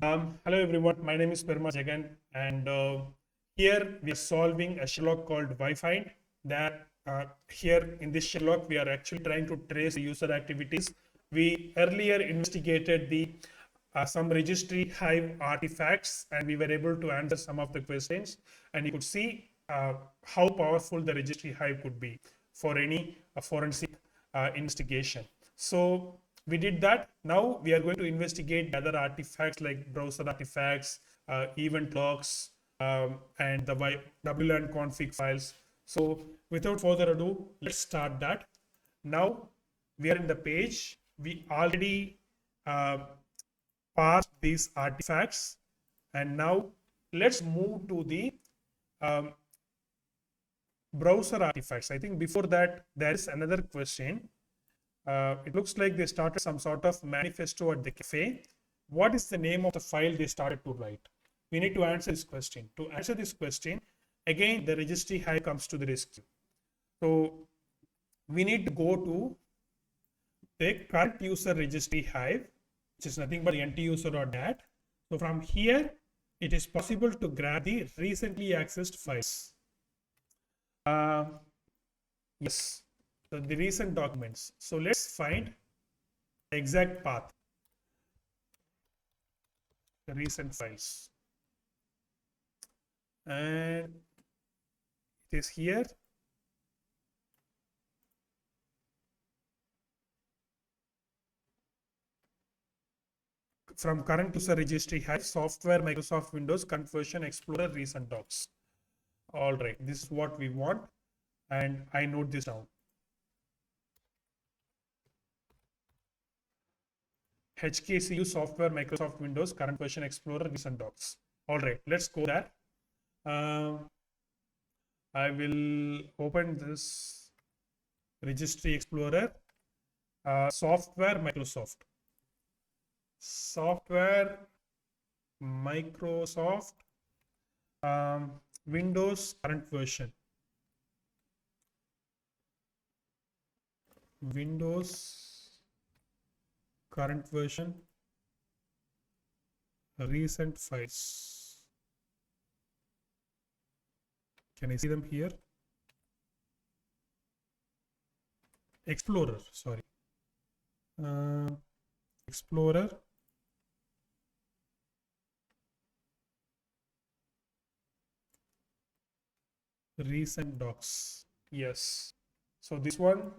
Hello everyone, my name is Perma Jagan, and here we are solving a Sherlock called WhyFind. That here in this Sherlock, we are actually trying to trace the user activities. We earlier investigated the some registry hive artifacts, and we were able to answer some of the questions. And you could see how powerful the registry hive could be for any forensic investigation. So we did that. Now we are going to investigate the other artifacts like browser artifacts, event logs, and the WLAN config files. So without further ado, let's start that. Now we are in the page. We already uh, parsed these artifacts, and now let's move to the um, browser artifacts. I think before that, there is another question. It looks like they started some sort of manifesto at the cafe. What is the name of the file they started to write? We need to answer this question. To answer this question, again, the registry hive comes to the rescue. So we need to go to the current user registry hive, which is nothing but the NT user or dat. So from here, it is possible to grab the recently accessed files. Yes. So the recent documents. So let's find the exact path. The recent files. And it is here. From current user registry hive, software, Microsoft Windows, Conversion, Explorer, recent docs. All right, this is what we want. And I note this down. HKCU software, Microsoft Windows, current version, Explorer, recent docs. All right, let's go there. I will open this registry explorer, software, Microsoft. Software, Microsoft, Windows, current version. Windows, current version, recent files. Can I see them here? Explorer, sorry. Explorer. Recent docs. Yes. So this one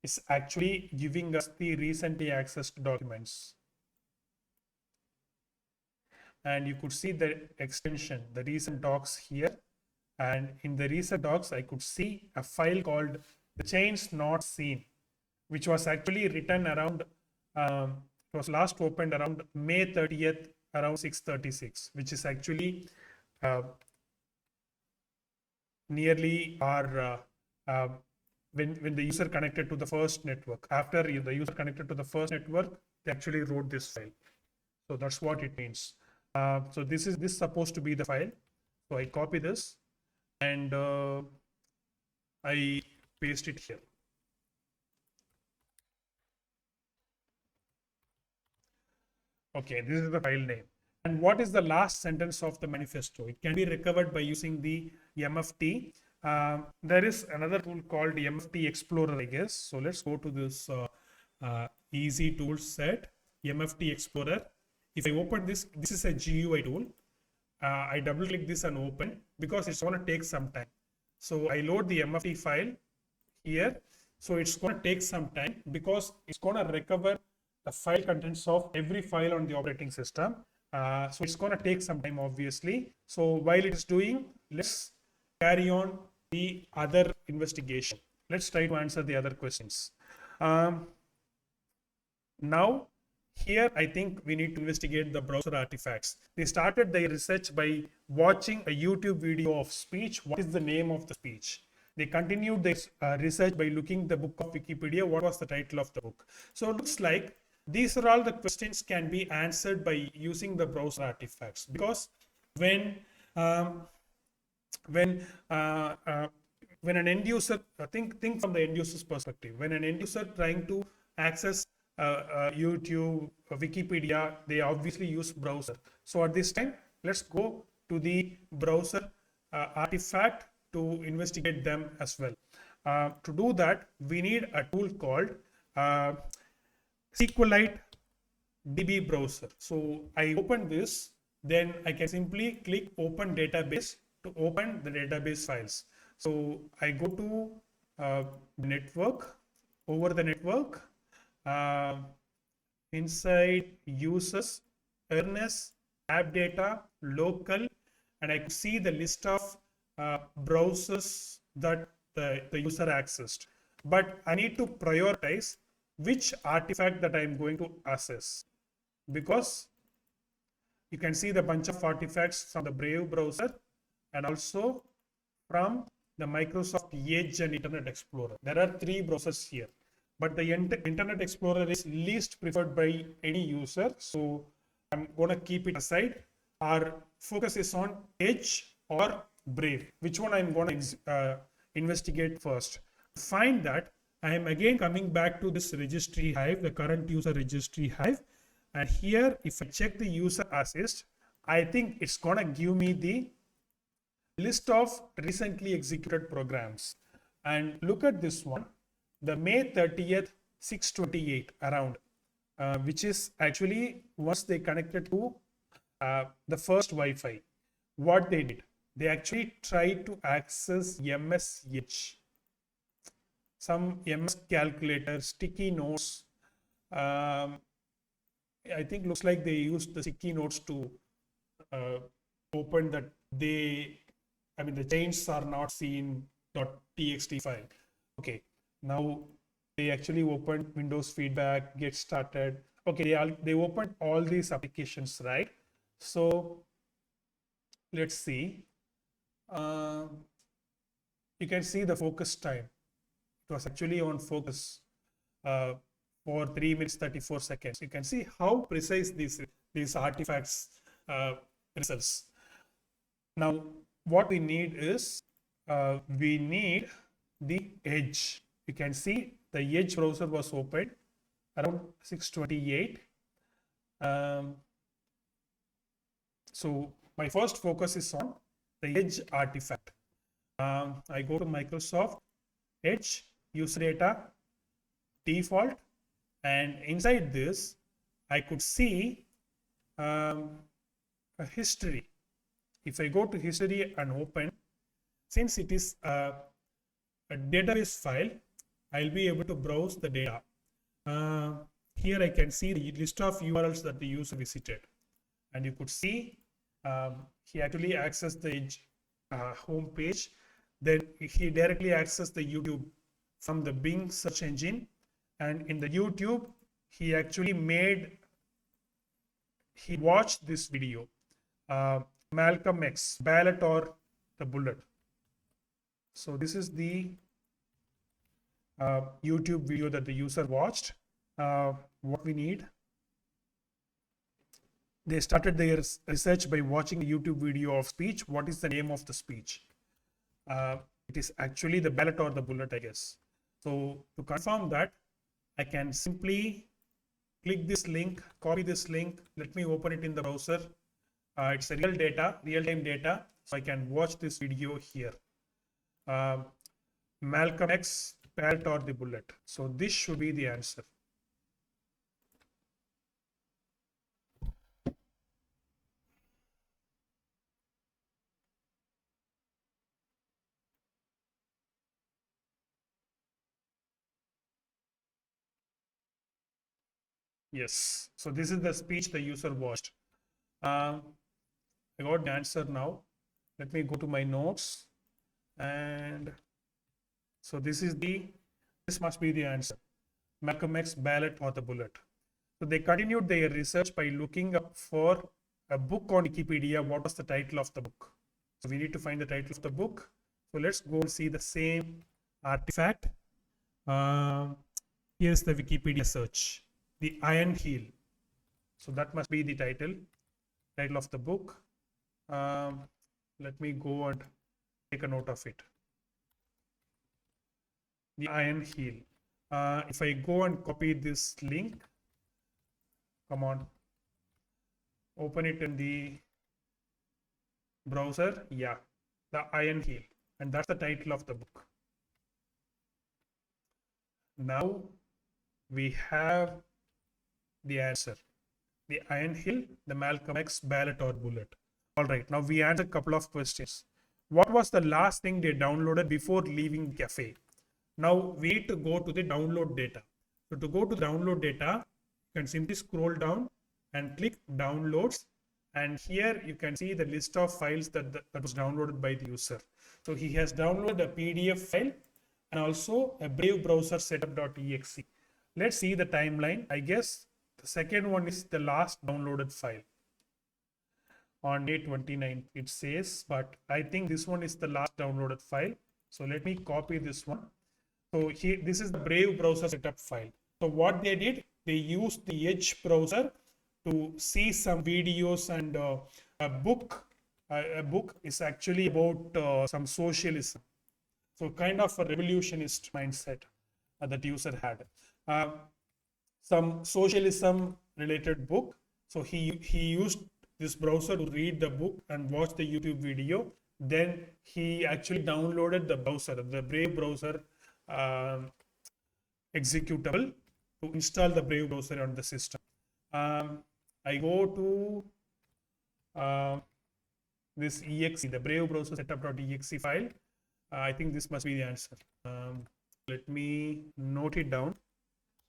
is actually giving us the recently accessed documents. And you could see the extension, the recent docs here. And in the recent docs, I could see a file called the chains not seen, which was actually written around, it was last opened around May 30th, around 6:36, which is actually nearly our when the user connected to the first network. After the user connected to the first network, they actually wrote this file. So that's what it means. So this is supposed to be the file. So I copy this and I paste it here. Okay, this is the file name. And what is the last sentence of the manifesto? It can be recovered by using the MFT. There is another tool called MFT Explorer, I guess. So let's go to this easy tool set, MFT Explorer. If I open this, this is a GUI tool. I double click this and open because it's going to take some time. So I load the MFT file here. So it's going to take some time because it's going to recover the file contents of every file on the operating system. So it's going to take some time, obviously. So while it is doing, let's carry on the other investigation. Let's try to answer the other questions. Now, here I think we need to investigate the browser artifacts. They started their research by watching a YouTube video of speech. What is the name of the speech? They continued their research by looking the book of Wikipedia. What was the title of the book? So it looks like these are all the questions can be answered by using the browser artifacts, because when an end user, think from the end user's perspective, when an end user trying to access YouTube, Wikipedia, they obviously use browser. So at this time, let's go to the browser artifact to investigate them as well. To do that, we need a tool called uh, SQLite DB browser. So I open this, then I can simply click open database to open the database files. So I go to network, over the network, uh, inside users, awareness, app data, local, and I can see the list of browsers that the user accessed. But I need to prioritize which artifact that I'm going to access, because you can see the bunch of artifacts from the Brave browser and also from the Microsoft Edge and Internet Explorer. There are three browsers here, but the Internet Explorer is least preferred by any user. So I'm going to keep it aside. Our focus is on Edge or Brave. Which one I'm going to investigate first? To find that, I am again coming back to this registry Hive, the current user registry Hive. And here, if I check the user assist, I think it's going to give me the list of recently executed programs. And look at this one, the May 30th, 6:28 around, which is actually once they connected to the first Wi-Fi. What they did, they actually tried to access MSH, some MS calculator, sticky notes. I think looks like they used the sticky notes to open that the chains are not seen .txt file. Okay, now they actually opened Windows feedback, get started. Okay, they opened all these applications, right? So let's see. You can see the focus time. It was actually on focus for 3 minutes 34 seconds. You can see how precise these artifacts results. Now, what we need is we need the Edge. You can see the Edge browser was opened around 6:28. So my first focus is on the Edge artifact. I go to Microsoft Edge, user data, default, and inside this, I could see a history. If I go to history and open, since it is a database file, I'll be able to browse the data. Here I can see the list of URLs that the user visited. And you could see he actually accessed the Edge home page. Then he directly accessed the YouTube from the Bing search engine. And in the YouTube, he actually watched this video, Malcolm X, Ballot or the Bullet. So this is the YouTube video that the user watched. What we need, they started their research by watching a YouTube video of speech. What is the name of the speech? It is actually the Ballot or the Bullet, I guess. So to confirm that, I can simply click this link, copy this link. Let me open it in the browser. It's a real-time data. So I can watch this video here. Malcolm X, Ballot or the Bullet. So this should be the answer. Yes. So this is the speech the user watched. I got the answer now. Let me go to my notes. And so this must be the answer. Malcolm X, Ballot or the Bullet. So they continued their research by looking up for a book on Wikipedia. What was the title of the book? So we need to find the title of the book. So let's go and see the same artifact. Here's the Wikipedia search. The Iron Heel. So that must be the title of the book. Let me go and take a note of it. The Iron Heel. If I go and copy this link, Come on, open it in the browser. Yeah, the Iron Heel, and that's the title of the book. Now we have the answer: the Iron Hill, the Malcolm X ballot or bullet. All right, now we answered a couple of questions. What was the last thing they downloaded before leaving the cafe? Now we need to go to the download data. So to go to download data, you can simply scroll down and click downloads. And here you can see the list of files that was downloaded by the user. So he has downloaded a PDF file and also a Brave browser setup.exe. Let's see the timeline. I guess the second one is the last downloaded file on day 29 it says, but I think this one is the last downloaded file. So let me copy this one. So here, this is the Brave browser setup file. So what they did, they used the Edge browser to see some videos, and a book. A book is actually about some socialism. So kind of a revolutionist mindset that user had. Some socialism related book. So he used this browser to read the book and watch the YouTube video. Then he actually downloaded the browser, the Brave browser executable to install the Brave browser on the system. I go to this exe, the Brave browser setup.exe file. I think this must be the answer. Let me note it down.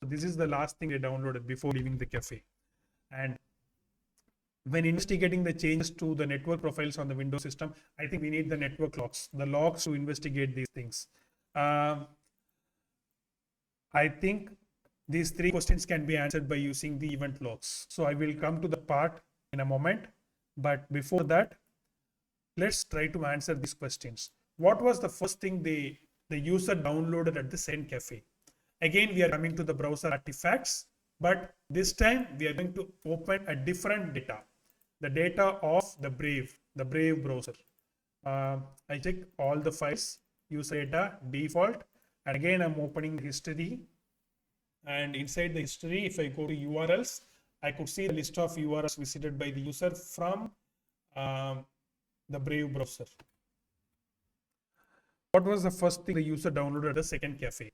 So this is the last thing they downloaded before leaving the cafe. And when investigating the changes to the network profiles on the Windows system, I think we need the network logs, the logs to investigate these things. I think these three questions can be answered by using the event logs. So I will come to the part in a moment. But before that, let's try to answer these questions. What was the first thing the user downloaded at the same cafe? Again, we are coming to the browser artifacts, but this time we are going to open a different data, the data of the Brave browser. I check all the files, user data, default, and again I'm opening history. And inside the history, if I go to URLs, I could see the list of URLs visited by the user from the Brave browser. What was the first thing the user downloaded at the second cafe?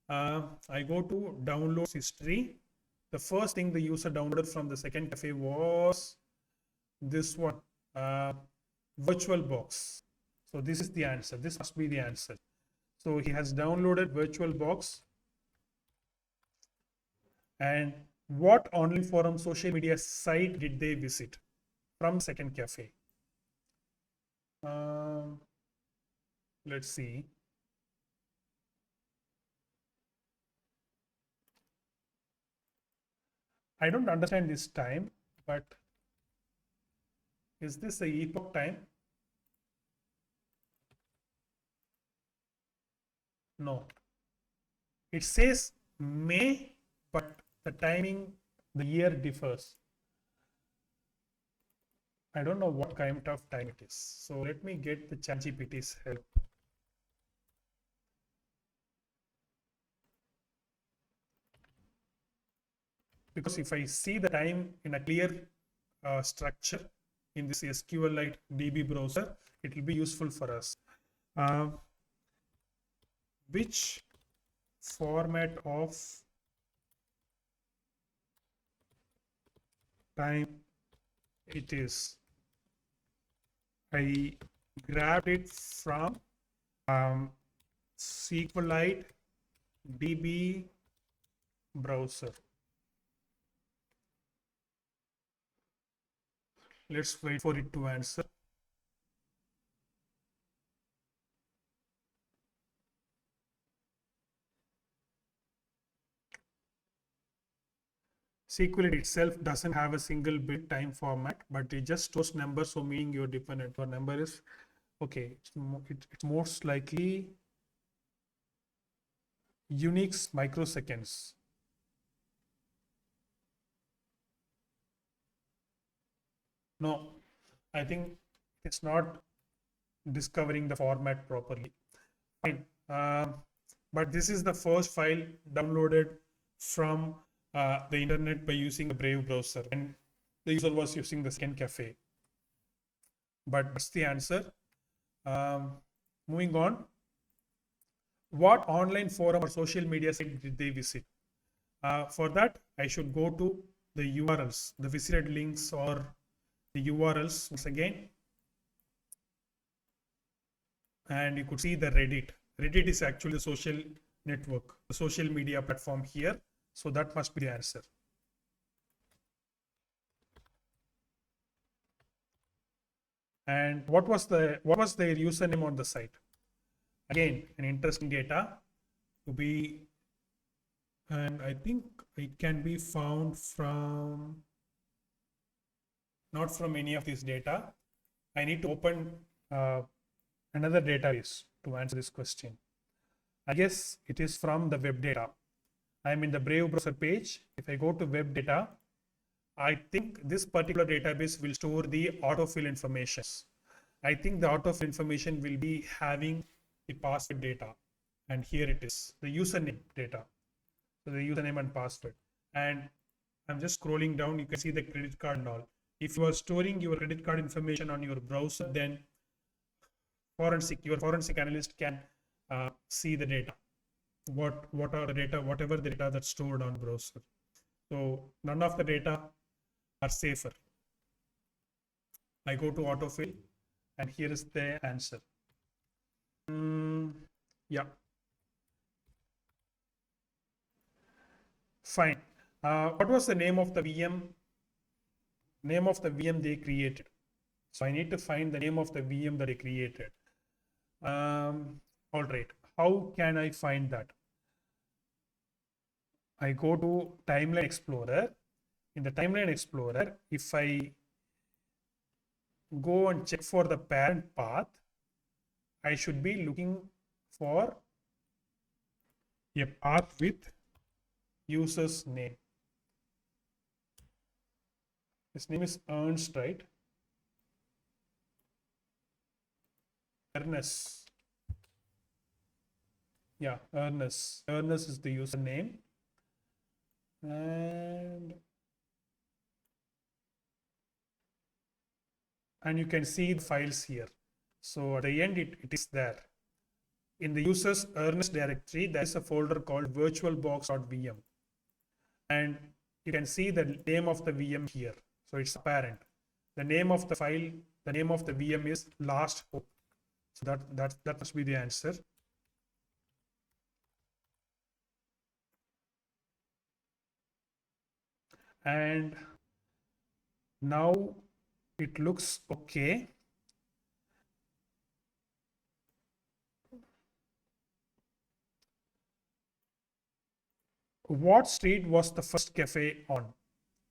I go to downloads history. The first thing the user downloaded from the second cafe was this one, VirtualBox. So this is the answer. This must be the answer. So he has downloaded VirtualBox. And what online forum social media site did they visit from second cafe? Let's see. I don't understand this time, but is this a epoch time? No. It says May, but the timing, the year differs. I don't know what kind of time it is. So let me get the ChatGPT's help. Because if I see the time in a clear structure in this SQLite DB browser, it will be useful for us. Which format of time it is? I grabbed it from SQLite DB browser. Let's wait for it to answer. SQLite itself doesn't have a single bit time format, but it just stores numbers, so meaning your dependent or number is okay. It's most likely Unix microseconds. No, I think it's not discovering the format properly. Fine. But this is the first file downloaded from the internet by using a Brave browser, and the user was using the second cafe. But that's the answer. Moving on. What online forum or social media site did they visit? For that, I should go to the URLs, the visited links or the URLs once again. And you could see the Reddit. Reddit is actually a social network, a social media platform here. So that must be the answer. And what was their username on the site? Again, an interesting data to be, and I think it can be found from, not from any of these data. I need to open another database to answer this question. I guess it is from the web data. I'm in the Brave browser page. If I go to web data, I think this particular database will store the autofill information. I think the autofill information will be having the password data. And here it is, the username data. So the username and password. And I'm just scrolling down. You can see the credit card and all. If you are storing your credit card information on your browser, then your forensic analyst can see the data. What are the data, whatever the data that's stored on browser. So none of the data are safer. I go to autofill, and here is the answer. Yeah. Fine. What was the name of the VM? Name of the VM they created. So I need to find the name of the VM that I created. All right. How can I find that? I go to Timeline Explorer. In the Timeline Explorer, if I go and check for the parent path, I should be looking for a path with user's name. His name is Ernst, right? Ernest. Yeah, Ernest. Ernest is the username. And you can see the files here. So at the end, it is there. In the user's Ernest directory, there is a folder called virtualbox.vm. And you can see the name of the VM here. So it's apparent. The name of the file, the name of the VM is last hope. So that must be the answer. And now it looks okay. What street was the first cafe on?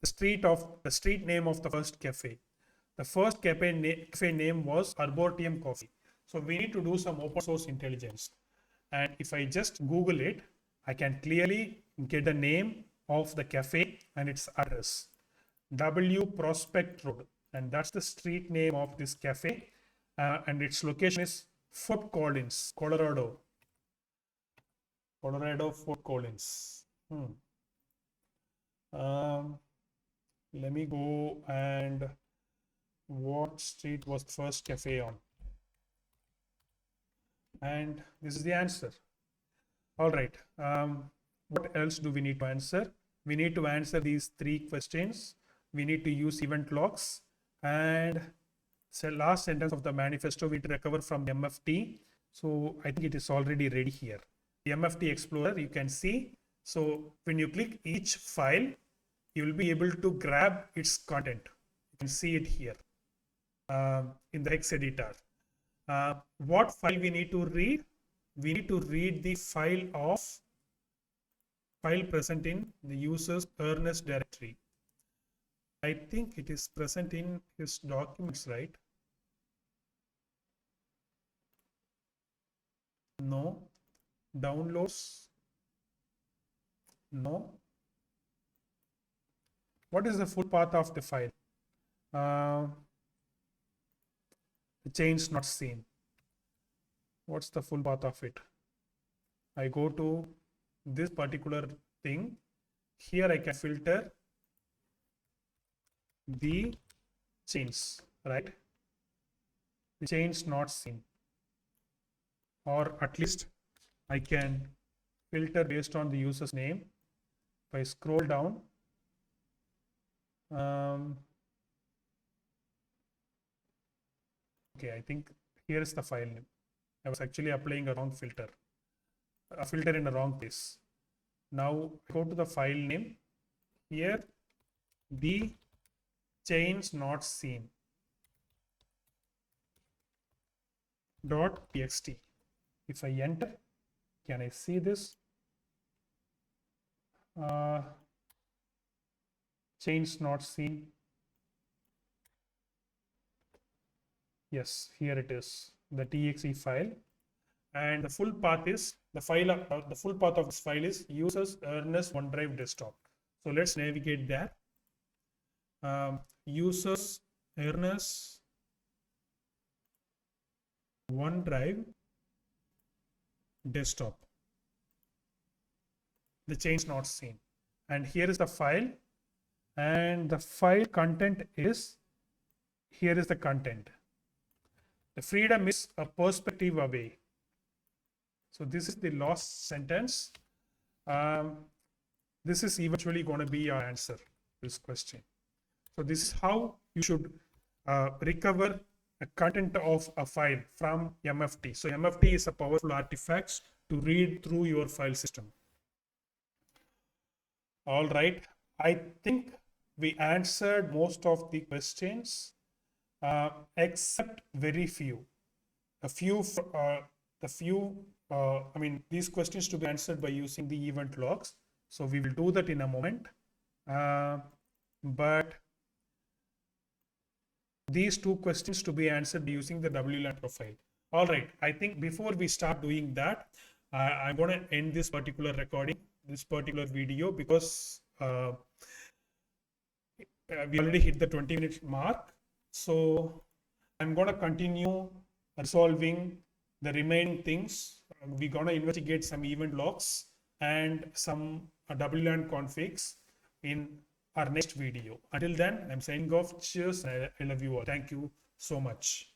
The street name of the first cafe. The first cafe name was Arboretum Coffee. So we need to do some open source intelligence. And if I just Google it, I can clearly get the name of the cafe and its address. W Prospect Road. And that's the street name of this cafe. And its location is Fort Collins, Colorado. Fort Collins. Let me go and what street was the first cafe on? And this is the answer. All right. What else do we need to answer? We need to answer these 3 questions. We need to use event logs. And so last sentence of the manifesto, we need to recover from the MFT. So I think it is already ready here. The MFT Explorer, you can see. So when you click each file, you will be able to grab its content. You can see it here in the hex editor. What file we need to read? We need to read the file present in the user's Ernest directory. I think it is present in his documents, right? No. Downloads? No. What is the full path of the file? The change not seen. What's the full path of it? I go to this particular thing. here I can filter the chains, right? The chains not seen, or at least I can filter based on the user's name. If I scroll down, okay, I think here is the file name. I was actually applying a wrong filter, a filter in the wrong place. Now go to the file name. Here, the chains not seen .txt. If I enter, can I see this? Chains not seen. Yes, here it is, the txt file, and the full path is the full path of this file is users Ernest OneDrive desktop. So let's navigate there. Users Ernest OneDrive desktop. The chains not seen, and here is the file, and the file content is, here is the content. The freedom is a perspective away. So this is the last sentence. This is eventually going to be your answer to this question. So this is how you should recover a content of a file from MFT. So MFT is a powerful artifact to read through your file system. All right, I think we answered most of the questions, except very few. I mean, these questions to be answered by using the event logs. So we will do that in a moment. But these two questions to be answered using the WLAN profile. All right, I think before we start doing that, I'm going to end this particular recording, this particular video, because we already hit the 20-minute mark. So I'm going to continue resolving the remaining things. We're going to investigate some event logs and some WLAN configs in our next video. Until then, I'm signing off. Cheers. I love you all. Thank you so much.